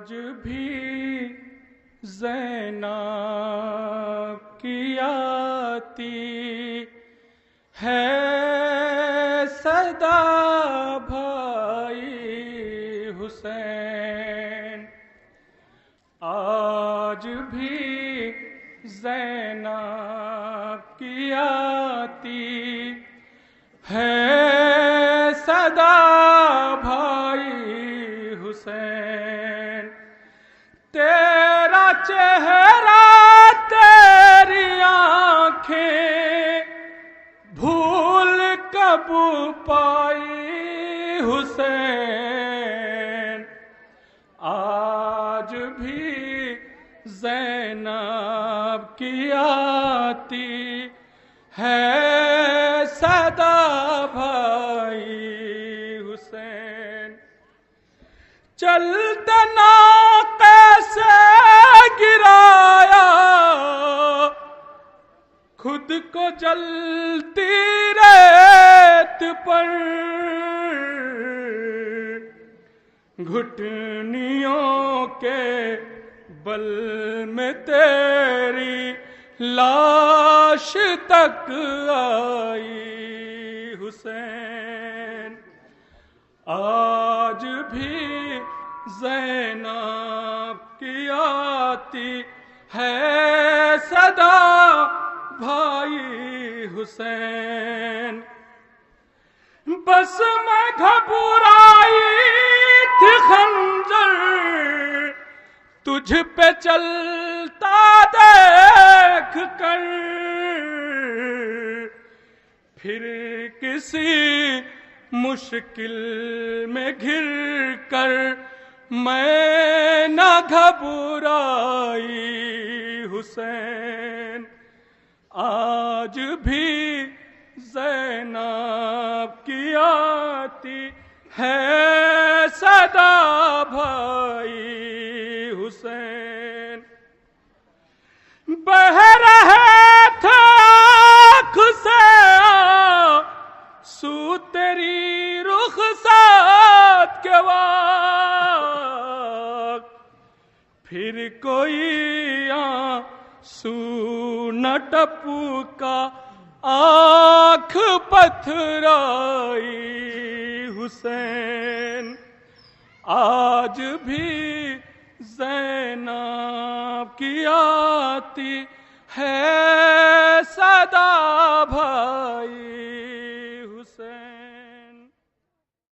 آج بھی زینب کی آتی ہے صدا بھائی حسین، آج بھی زینب کی آتی ہے صدا بھائی حسین، تیرا چہرہ تیری آنکھیں بھول کب پائی حسین، آج بھی زینب کی آتی ہے صدا بھائی حسین، چلتے ناقے سے گرایا خود کو جلتی ریت پر، گھٹنیوں کے بل میں تیری لاش تک آئی حسین، آج بھی زینب کی آتی ہے صدا بھائی حسین، بس میں گھبرائی تھی خنجر تجھ پہ چلتا دیکھ کر، پھر کسی مشکل میں گر کر میں نہ گھبرائی حسین، آج بھی زینب کی آتی ہے صدا بھائی حسین، بہہ رہے تھے آنکھ سے آنسو تیری رخسات کے وقت، پھر کوئی آنسو نہ ٹپکا آنکھ پتھرائی حسین، آج بھی زینب کی آتی ہے صدا بھائی